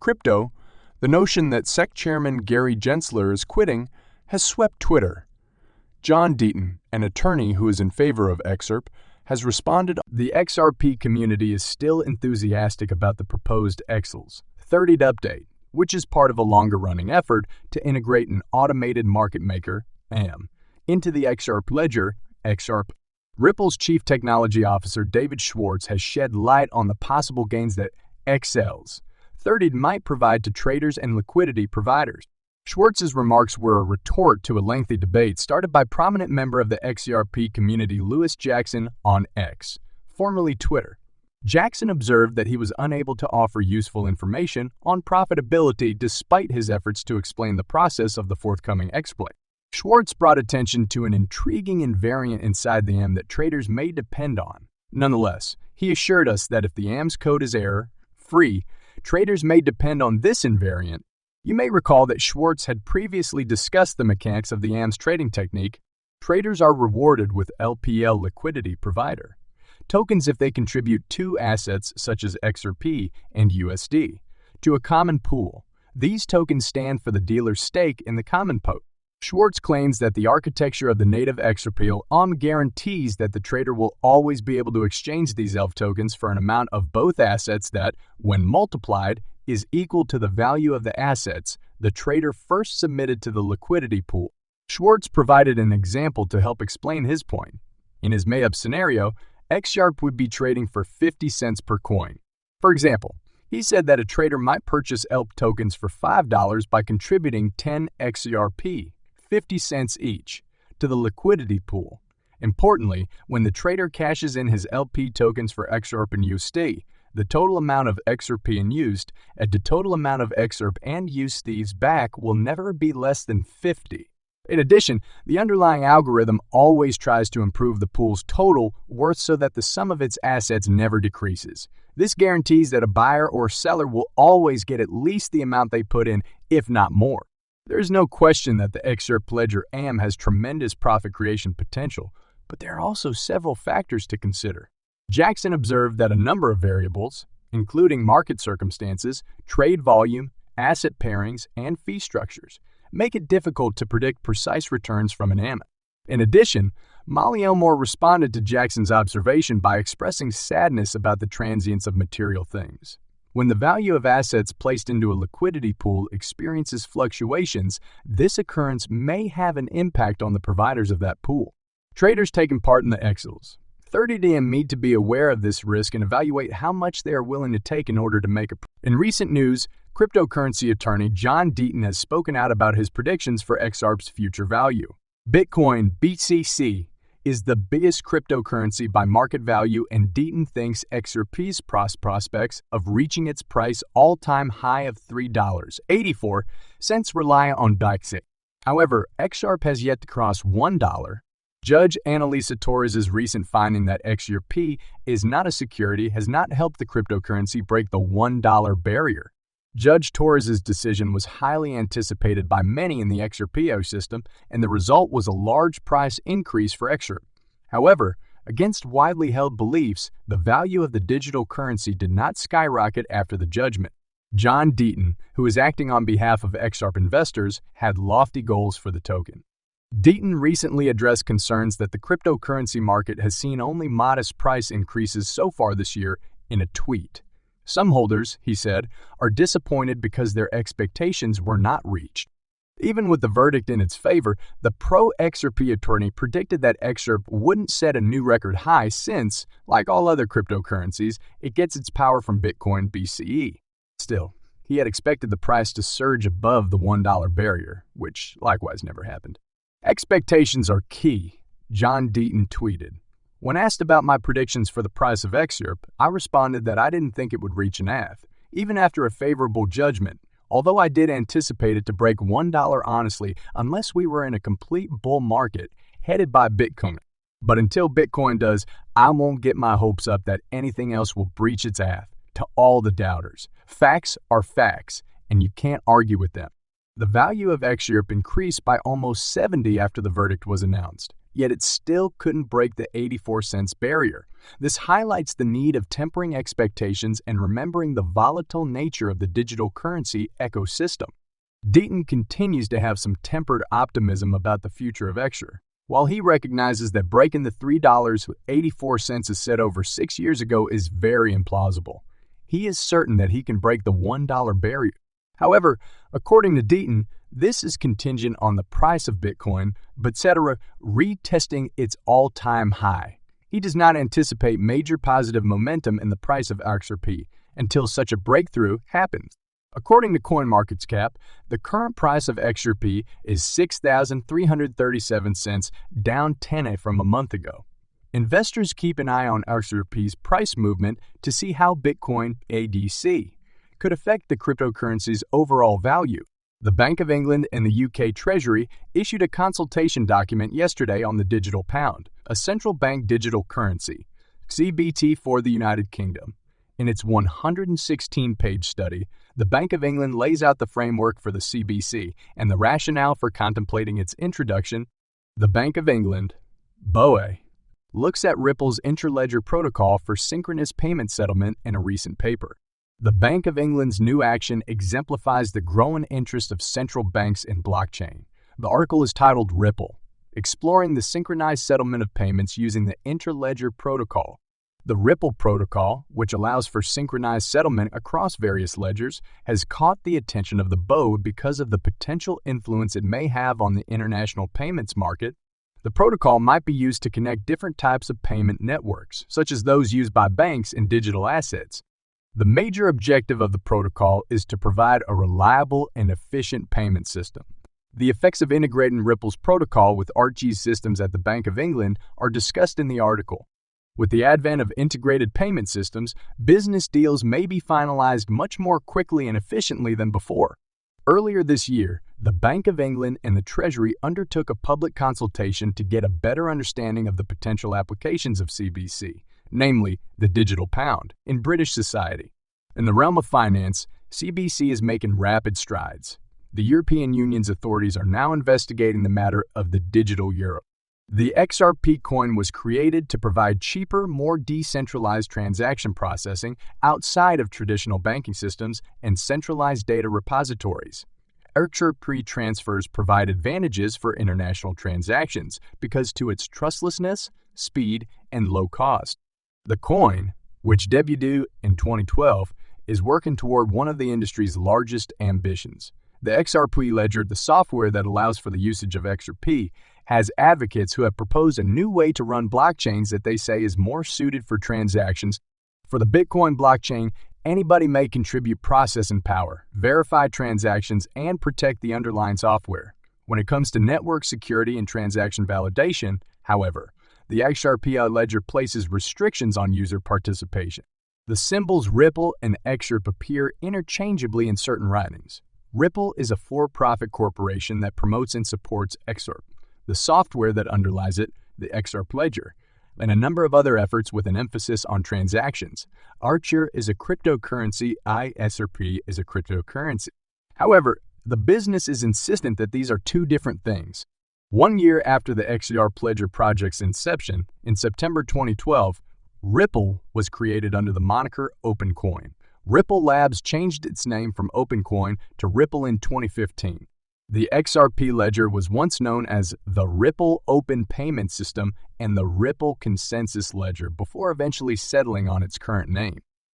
Crypto, the notion that SEC Chairman Gary Gensler is quitting has swept Twitter. John Deaton, an attorney who is in favor of XRP, has responded. The XRP community is still enthusiastic about the proposed XL's 30th update, which is part of a longer-running effort to integrate an automated market maker, AM, into the XRP ledger, XRP. Ripple's Chief Technology Officer David Schwartz has shed light on the possible gains that XL's 30th might provide to traders and liquidity providers. Schwartz's remarks were a retort to a lengthy debate started by prominent member of the XRP community Louis Jackson on X, formerly Twitter. Jackson observed that he was unable to offer useful information on profitability despite his efforts to explain the process of the forthcoming exploit. Schwartz brought attention to an intriguing invariant inside the AM that traders may depend on. Nonetheless, he assured us that if the AM's code is error-free, traders may depend on this invariant. You may recall that Schwartz had previously discussed the mechanics of the AM's trading technique. Traders are rewarded with LPL liquidity provider tokens if they contribute two assets such as XRP and USD to a common pool. These tokens stand for the dealer's stake in the common pool. Schwartz claims that the architecture of the native XRP guarantees that the trader will always be able to exchange these ELF tokens for an amount of both assets that, when multiplied, is equal to the value of the assets the trader first submitted to the liquidity pool. Schwartz provided an example to help explain his point. In his Mayup scenario, XRP would be trading for 50 cents per coin. For example, he said that a trader might purchase ELP tokens for $5 by contributing 10 XRP, 50 cents each, to the liquidity pool. Importantly, when the trader cashes in his LP tokens for XRP and USD, the total amount of XRP and USD and the total amount of XRP and USDs back will never be less than 50. In addition, the underlying algorithm always tries to improve the pool's total worth so that the sum of its assets never decreases. This guarantees that a buyer or seller will always get at least the amount they put in, if not more. There is no question that the XRP ledger AM has tremendous profit creation potential, but there are also several factors to consider. Jackson observed that a number of variables, including market circumstances, trade volume, asset pairings, and fee structures, make it difficult to predict precise returns from an AM. In addition, Molly Elmore responded to Jackson's observation by expressing sadness about the transience of material things. When the value of assets placed into a liquidity pool experiences fluctuations, this occurrence may have an impact on the providers of that pool. Traders taking part in the XL's 30th need to be aware of this risk and evaluate how much they are willing to take in order to make a. In recent news, cryptocurrency attorney John Deaton has spoken out about his predictions for XRP's future value. Bitcoin, BTC, is the biggest cryptocurrency by market value, and Deaton thinks XRP's prospects of reaching its price all-time high of $3.84 rely on BTC. However, XRP has yet to cross $1. Judge Annalisa Torres' recent finding that XRP is not a security has not helped the cryptocurrency break the $1 barrier. Judge Torres' decision was highly anticipated by many in the XRP ecosystem, and the result was a large price increase for XRP. However, against widely held beliefs, the value of the digital currency did not skyrocket after the judgment. John Deaton, who is acting on behalf of XRP investors, had lofty goals for the token. Deaton recently addressed concerns that the cryptocurrency market has seen only modest price increases so far this year in a tweet. Some holders, he said, are disappointed because their expectations were not reached. Even with the verdict in its favor, the pro-XRP attorney predicted that XRP wouldn't set a new record high since, like all other cryptocurrencies, it gets its power from Bitcoin BCE. Still, he had expected the price to surge above the $1 barrier, which likewise never happened. Expectations are key, John Deaton tweeted. When asked about my predictions for the price of XRP, I responded that I didn't think it would reach an AF, even after a favorable judgment, although I did anticipate it to break $1 honestly unless we were in a complete bull market headed by Bitcoin. But until Bitcoin does, I won't get my hopes up that anything else will breach its AF. To all the doubters, facts are facts, and you can't argue with them. The value of XRP increased by almost 70 after the verdict was announced. yet it still couldn't break the 84 cents barrier. This highlights the need of tempering expectations and remembering the volatile nature of the digital currency ecosystem. Deaton continues to have some tempered optimism about the future of XR. While he recognizes that breaking the $3.84 as said over 6 years ago is very implausible, he is certain that he can break the $1 barrier. However, according to Deaton, this is contingent on the price of Bitcoin, etc., retesting its all-time high. He does not anticipate major positive momentum in the price of XRP until such a breakthrough happens. According to CoinMarketCap, the current price of XRP is $6,337, down 10 from a month ago. Investors keep an eye on XRP's price movement to see how Bitcoin ADC could affect the cryptocurrency's overall value. The Bank of England and the UK Treasury issued a consultation document yesterday on the digital pound, a central bank digital currency, CBT for the United Kingdom. In its 116-page study, the Bank of England lays out the framework for the CBC and the rationale for contemplating its introduction. The Bank of England, BOE, looks at Ripple's interledger protocol for synchronous payment settlement in a recent paper. The Bank of England's new action exemplifies the growing interest of central banks in blockchain. The article is titled Ripple, Exploring the Synchronized Settlement of Payments Using the Interledger Protocol. The Ripple protocol, which allows for synchronized settlement across various ledgers, has caught the attention of the BOE because of the potential influence it may have on the international payments market. The protocol might be used to connect different types of payment networks, such as those used by banks and digital assets. The major objective of the protocol is to provide a reliable and efficient payment system. The effects of integrating Ripple's protocol with Archie's systems at the Bank of England are discussed in the article. With the advent of integrated payment systems, business deals may be finalized much more quickly and efficiently than before. Earlier this year, the Bank of England and the Treasury undertook a public consultation to get a better understanding of the potential applications of CBC, namely the digital pound, in British society. In the realm of finance, CBC is making rapid strides. The European Union's authorities are now investigating the matter of the digital euro. The XRP coin was created to provide cheaper, more decentralized transaction processing outside of traditional banking systems and centralized data repositories. XRP transfers provide advantages for international transactions because to its trustlessness, speed, and low cost. The coin, which debuted in 2012, is working toward one of the industry's largest ambitions. The XRP ledger, the software that allows for the usage of XRP, has advocates who have proposed a new way to run blockchains that they say is more suited for transactions. For the Bitcoin blockchain, anybody may contribute processing power, verify transactions, and protect the underlying software. When it comes to network security and transaction validation, however, the XRP ledger places restrictions on user participation. The symbols Ripple and XRP appear interchangeably in certain writings. Ripple is a for-profit corporation that promotes and supports XRP, the software that underlies it, the XRP ledger, and a number of other efforts with an emphasis on transactions. Archer is a cryptocurrency, XRP is a cryptocurrency. However, the business is insistent that these are two different things. 1 year after the XRP ledger project's inception, in September 2012, Ripple was created under the moniker OpenCoin. Ripple Labs changed its name from OpenCoin to Ripple in 2015. The XRP ledger was once known as the Ripple Open Payment System and the Ripple Consensus Ledger before eventually settling on its current name.